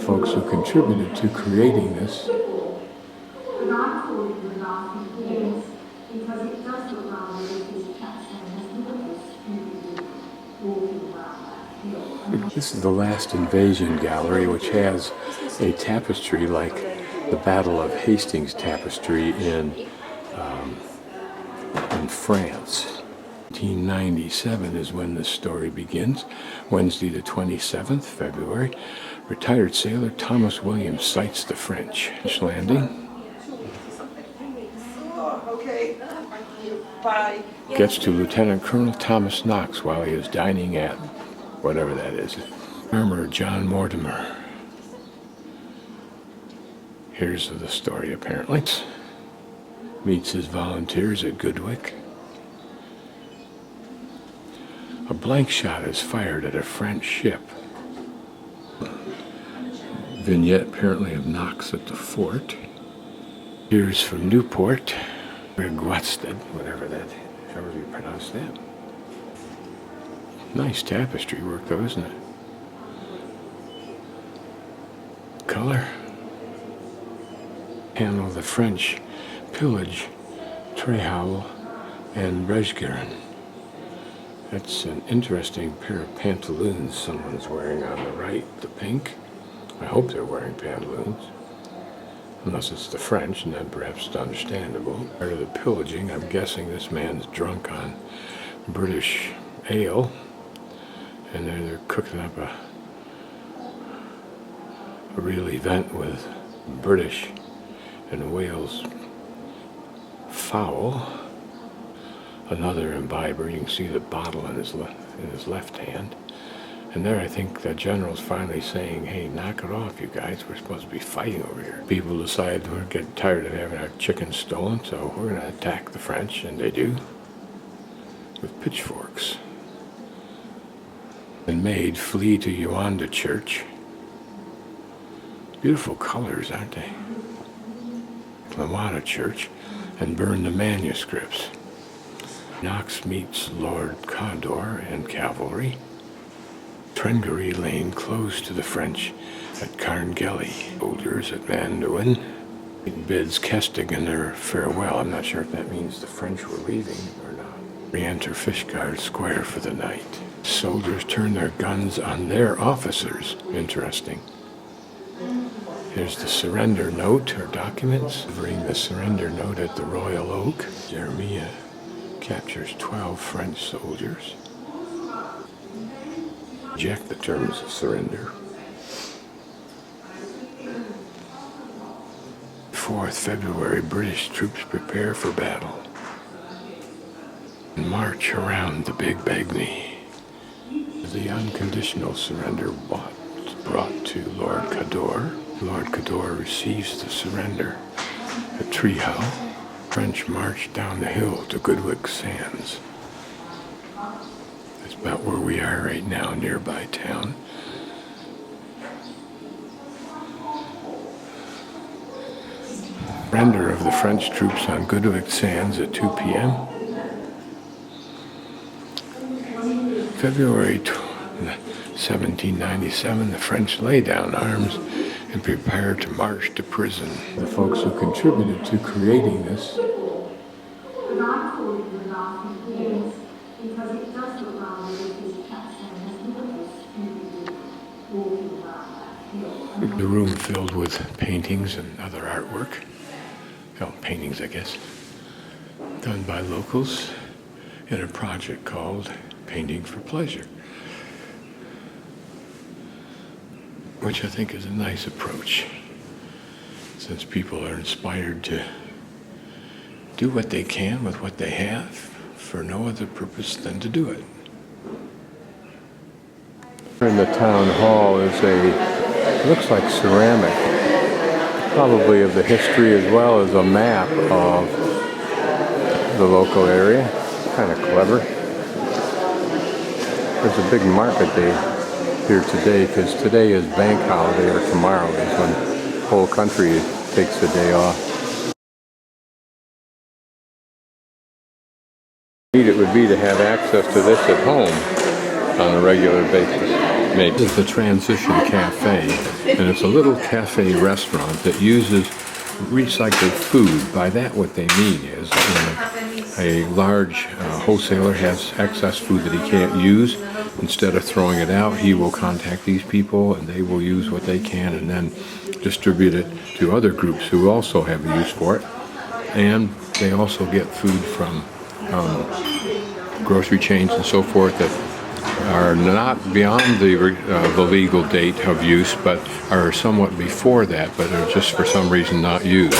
folks who contributed to creating this. This is the Last Invasion Gallery, which has a tapestry like the Battle of Hastings tapestry in France. 1897 is when this story begins. Wednesday the 27th February, retired sailor Thomas Williams sights the French landing. Okay. Bye. Gets to Lieutenant Colonel Thomas Knox while he is dining at whatever that is. Armorer John Mortimer. Here's the story apparently. Meets his volunteers at Goodwick. A blank shot is fired at a French ship. Vignette apparently of Knox at the fort. Here's from Newport, Guatsted, however you pronounce that. Nice tapestry work though, isn't it? Color. Handle the French pillage, Trehowl, and Brejgeren. That's an interesting pair of pantaloons someone's wearing on the right, the pink. I hope they're wearing pantaloons. Unless it's the French, and then perhaps it's understandable. Part of the pillaging, I'm guessing this man's drunk on British ale. And they're cooking up a real event with British and Wales fowl. Another imbiber, you can see the bottle in his left hand. And there I think the general's finally saying, hey, knock it off, you guys, we're supposed to be fighting over here. People decide we're getting tired of having our chickens stolen, so we're going to attack the French, and they do, with pitchforks. And made flee to Yolanda Church. Beautiful colors, aren't they? Lawada Church, and burn the manuscripts. Knox meets Lord Condor and cavalry. Trengery Lane closed to the French at Carngelly. Soldiers at Mandoin. It bids Kestigen their farewell. I'm not sure if that means the French were leaving or not. Re-enter Fishguard Square for the night. Soldiers turn their guns on their officers. Interesting. Here's the surrender note or documents. Delivering the surrender note at the Royal Oak. Jeremiah captures 12 French soldiers. Reject the terms of surrender. 4th February, British troops prepare for battle. And march around the Big Bagny. The unconditional surrender brought to Lord Cador. Lord Cador receives the surrender at Trehowl. French march down the hill to Goodwick Sands. That's about where we are right now, nearby town. Surrender of the French troops on Goodwick Sands at 2 p.m. February 1797, the French lay down arms and prepare to march to prison. The folks who contributed to creating this. The room filled with paintings and other artwork. Well, paintings, I guess, done by locals in a project called Painting for Pleasure, which I think is a nice approach, since people are inspired to do what they can with what they have for no other purpose than to do it. In the town hall is looks like ceramic, probably of the history as well as a map of the local area. Kind of clever. There's a big market day here today, because today is bank holiday, or tomorrow is when the whole country takes the day off. Neat it would be to have access to this at home on a regular basis. maybe. This is the Transition Cafe, and it's a little cafe restaurant that uses recycled food. By that, what they mean is a large wholesaler has excess food that he can't use. Instead of throwing it out, he will contact these people and they will use what they can and then distribute it to other groups who also have a use for it. And they also get food from grocery chains and so forth that are not beyond the legal date of use, but are somewhat before that, but are just for some reason not used.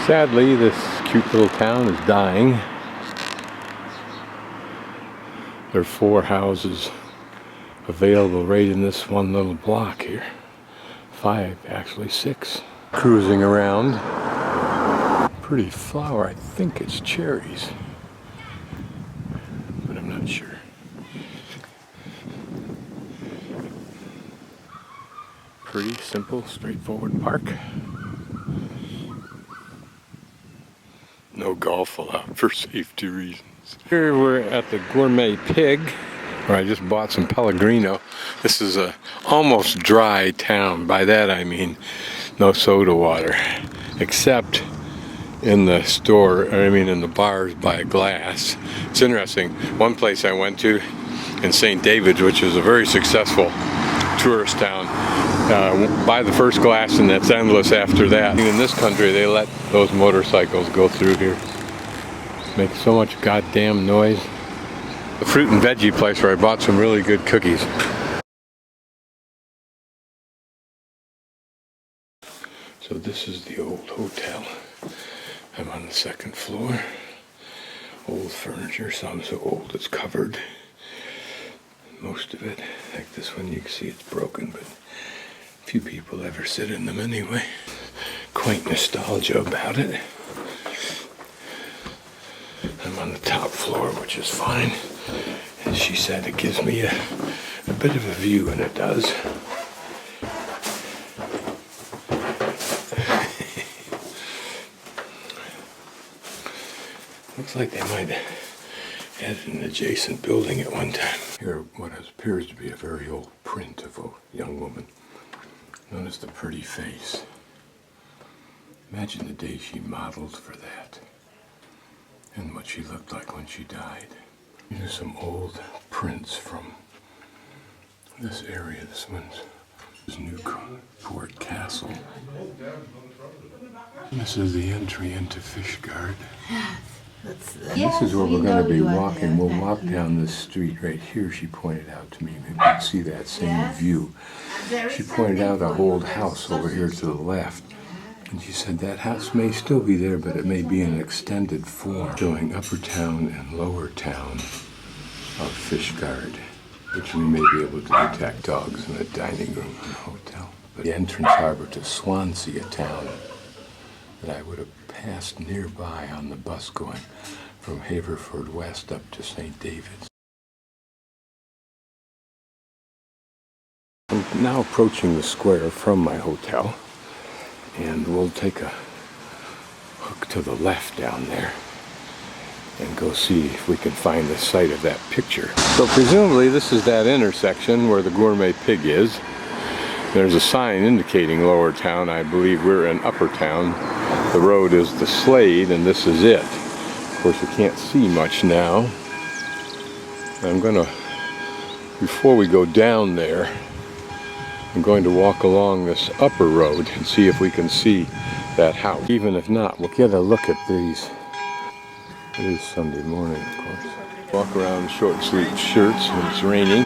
Sadly, this cute little town is dying. There are 4 houses available right in this one little block here. 5, actually 6. Cruising around. Pretty flower, I think it's cherries, but I'm not sure. Pretty simple, straightforward park. No golf allowed for safety reasons. Here we're at the Gourmet Pig, where I just bought some Pellegrino. This is a almost dry town. By that I mean no soda water, except in the store, in the bars by a glass. It's interesting. One place I went to in St. David's, which is a very successful tourist town, buy the first glass and that's endless after that. In this country they let those motorcycles go through here. Make so much goddamn noise. The fruit and veggie place where I bought some really good cookies. So this is the old hotel. I'm on the 2nd floor. Old furniture, some so old it's covered. Most of it, like this one, you can see it's broken, but few people ever sit in them anyway. Quaint nostalgia about it. I'm on the top floor, which is fine. And she said it gives me a bit of a view, and it does. Looks like they might add an adjacent building at one time. Here, what appears to be a very old print of a young woman. Notice the pretty face. Imagine the day she modeled for that and what she looked like when she died. These are some old prints from this area. This one's Newport Castle. This is the entry into Fishguard. This is where we're going to be walking. We'll walk down this street right here, she pointed out to me. Maybe you can see that same view. She pointed out an old house over here to the left. And she said that house may still be there, but it may be in an extended form, showing upper town and lower town of Fishguard, which we may be able to detect dogs in the dining room in the hotel. But the entrance harbor to Swansea, a town that I would have passed nearby on the bus going from Haverford West up to St. David's. I'm now approaching the square from my hotel, and we'll take a hook to the left down there and go see if we can find the site of that picture. So presumably this is that intersection where the Gourmet Pig is. There's a sign indicating lower town. I believe we're in upper town. The road is the Slade, and this is it. Of course, you can't see much now. I'm gonna, before we go down there, I'm going to walk along this upper road and see if we can see that house. Even if not, we'll get a look at these. It is Sunday morning, of course. Walk around in short sleeved shirts when it's raining.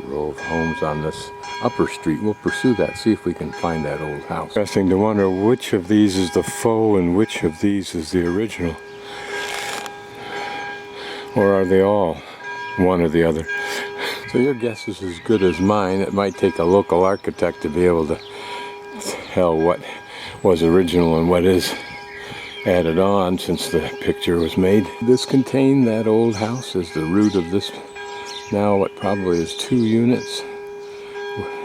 Roll of homes on this upper street. We'll pursue that, see if we can find that old house. Interesting to wonder which of these is the faux and which of these is the original. Or are they all one or the other? So your guess is as good as mine. It might take a local architect to be able to tell what was original and what is added on since the picture was made. This contained that old house as the root of this, now what probably is 2 units,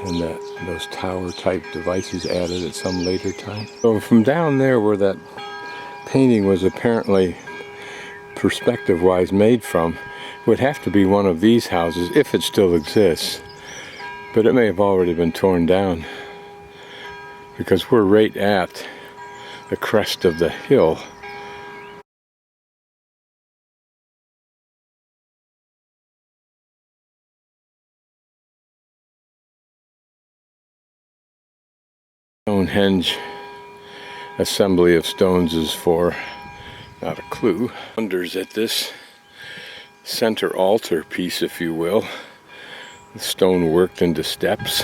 and that those tower type devices added at some later time. So from down there where that painting was apparently perspective wise made from, would have to be one of these houses if it still exists, but it may have already been torn down because we're right at the crest of the hill. Stonehenge assembly of stones is for, not a clue. Wonders at this center altar piece, if you will, the stone worked into steps.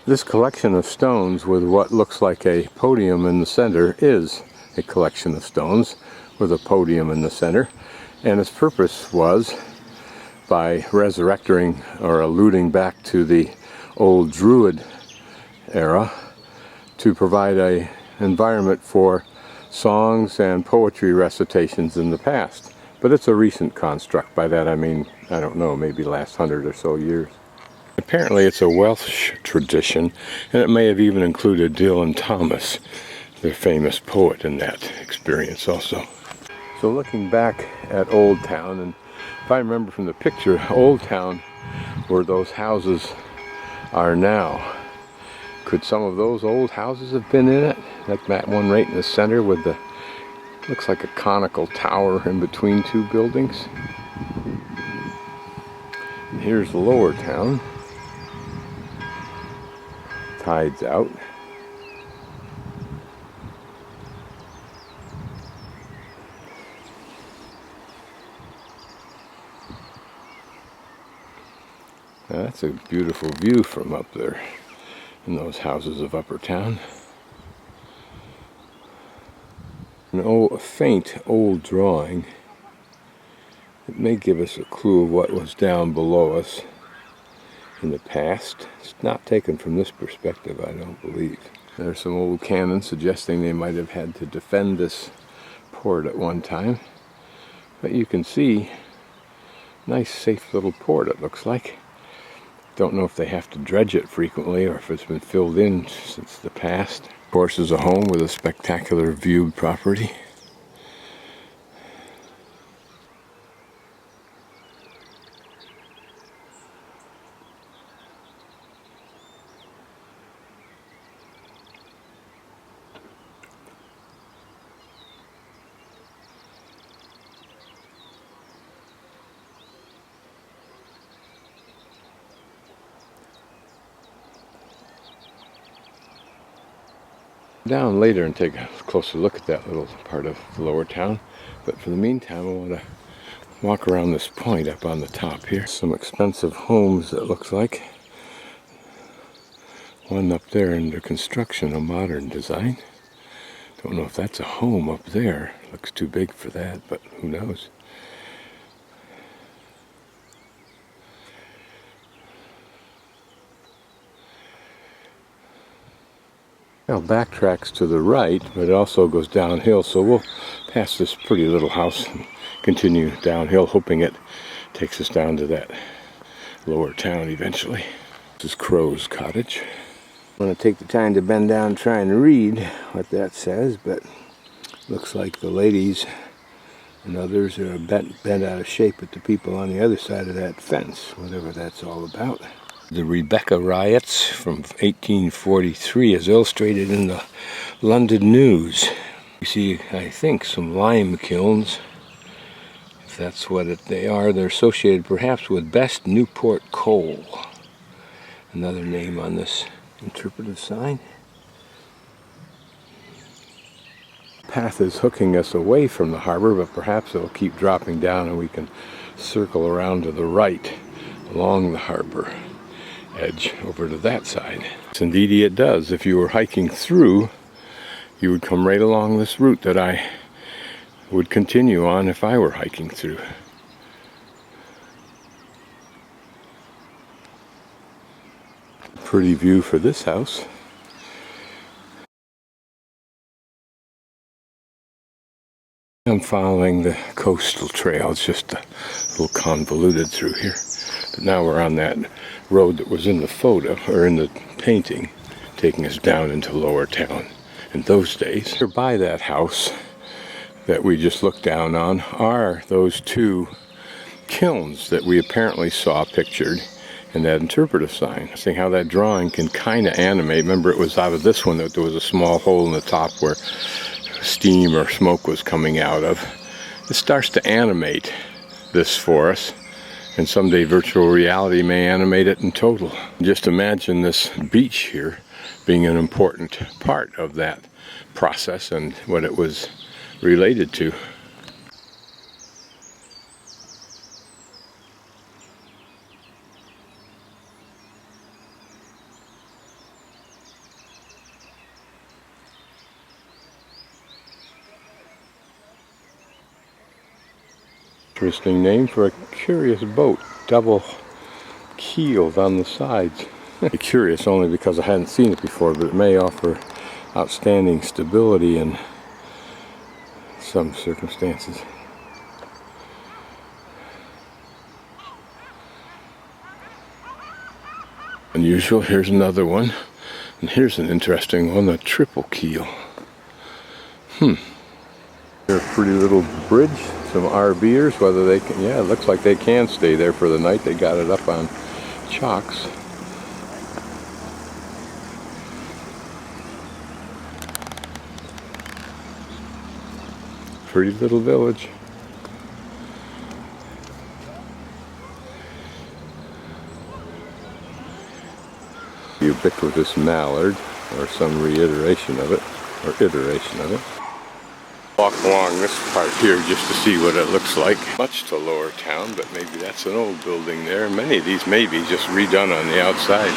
This collection of stones with what looks like a podium in the center is a collection of stones with a podium in the center, and its purpose was, by resurrecting or alluding back to the old Druid era, to provide an environment for songs and poetry recitations in the past. But it's a recent construct. By that I mean, I don't know, maybe last 100 or so years. Apparently it's a Welsh tradition, and it may have even included Dylan Thomas, the famous poet, in that experience also. So looking back at Old Town, and if I remember from the picture, Old Town, where those houses are now, could some of those old houses have been in it? Like that one right in the center with the, looks like a conical tower in between 2 buildings. And here's the Lower Town. Tide's out. Now that's a beautiful view from up there in those houses of Upper Town. A faint old drawing. It may give us a clue of what was down below us in the past. It's not taken from this perspective, I don't believe. There's some old cannon suggesting they might have had to defend this port at one time. But you can see, nice safe little port it looks like. Don't know if they have to dredge it frequently or if it's been filled in since the past. Of course, is a home with a spectacular viewed property. Down later and take a closer look at that little part of the Lower Town, but for the meantime I want to walk around this point up on the top here. Some expensive homes, it looks like. One up there under construction, a modern design. Don't know if that's a home up there. Looks too big for that, but who knows. Now backtracks to the right, but it also goes downhill, so we'll pass this pretty little house and continue downhill, hoping it takes us down to that Lower Town eventually. This is Crow's cottage. I'm going to take the time to bend down and try and read what that says, but looks like the ladies and others are bent out of shape at the people on the other side of that fence, whatever that's all about. The Rebecca riots from 1843 is illustrated in the London News. You see, I think, some lime kilns. If that's what they are, they're associated perhaps with Best Newport Coal. Another name on this interpretive sign. The path is hooking us away from the harbor, but perhaps it'll keep dropping down and we can circle around to the right along the harbor. edge over to that side. Indeed it does. If you were hiking through, you would come right along this route that I would continue on if I were hiking through. Pretty view for this house. I'm following the coastal trail. It's just a little convoluted through here. But now we're on that road that was in the photo, or in the painting, taking us down into Lower Town. In those days, by that house that we just looked down on are those two kilns that we apparently saw pictured in that interpretive sign. Seeing how that drawing can kind of animate. Remember, it was out of this one that there was a small hole in the top where steam or smoke was coming out of. It starts to animate this for us, and someday virtual reality may animate it in total. Just imagine this beach here being an important part of that process and what it was related to. Interesting name for a curious boat, double keeled on the sides. Curious only because I hadn't seen it before, but it may offer outstanding stability in some circumstances. Unusual. Here's another one, and here's an interesting one, a triple keel. Here's a pretty little bridge. Some RVers, whether they can, yeah, it looks like they can stay there for the night. They got it up on chocks. Pretty little village. Ubiquitous mallard, or some reiteration of it, or iteration of it. Walk along this part here just to see what it looks like. Much to Lower Town, but maybe that's an old building there. Many of these may be just redone on the outside.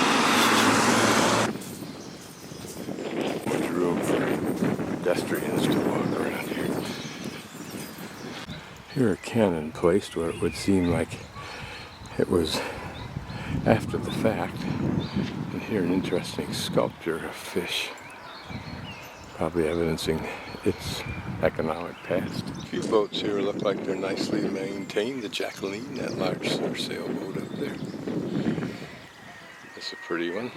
Much room for pedestrians to walk around here. Here a cannon placed where it would seem like it was after the fact. And here an interesting sculpture of fish, probably evidencing its economic past. A few boats here look like they're nicely maintained. The Jacqueline, that large sailboat up there. That's a pretty one.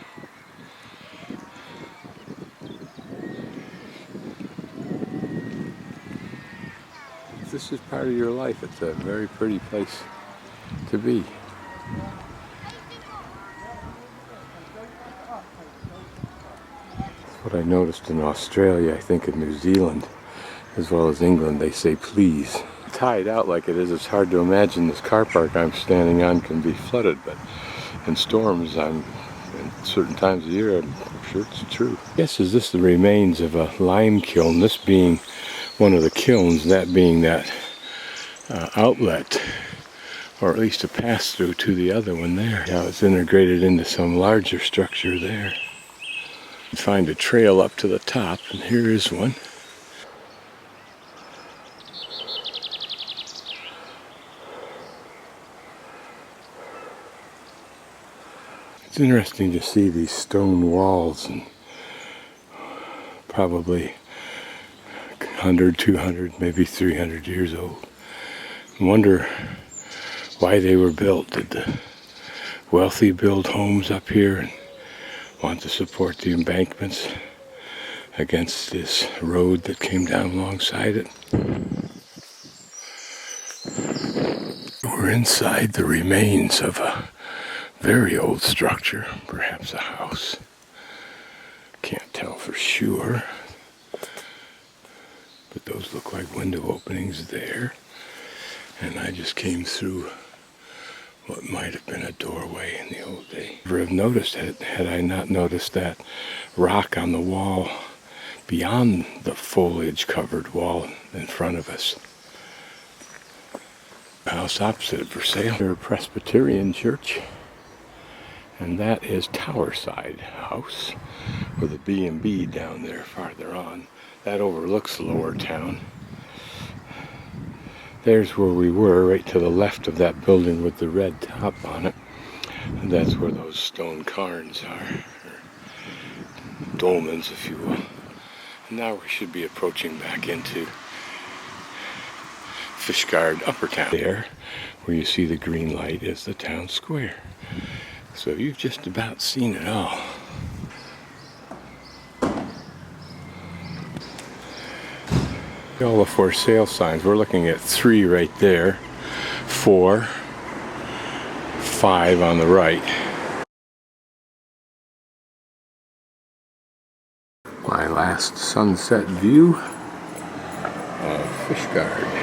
If this is part of your life, it's a very pretty place to be. What I noticed in Australia, I think in New Zealand, as well as England, they say please. Tied out like it is, it's hard to imagine this car park I'm standing on can be flooded, but in storms, in certain times of the year, I'm sure it's true. Yes, is this the remains of a lime kiln? This being one of the kilns, that being that outlet, or at least a pass-through to the other one there. Now it's integrated into some larger structure there. Find a trail up to the top, and here is one. It's interesting to see these stone walls, and probably 100, 200, maybe 300 years old. I wonder why they were built. Did the wealthy build homes up here and want to support the embankments against this road that came down alongside it? We're inside the remains of a very old structure, perhaps a house. Can't tell for sure, but those look like window openings there. And I just came through what might have been a doorway in the old day. Never have noticed it had I not noticed that rock on the wall beyond the foliage-covered wall in front of us. The house opposite it for sale. They're a Presbyterian church, And that is Towerside House with a B&B down there farther on. That overlooks Lower Town. There's where we were, right to the left of that building with the red top on it. And that's where those stone cairns are, or dolmens, if you will. And now we should be approaching back into Fishguard, Upper Town. There, where you see the green light, is the town square. So you've just about seen it all. All the for sale signs. We're looking at 3 right there, 4, 5 on the right. My last sunset view of Fishguard.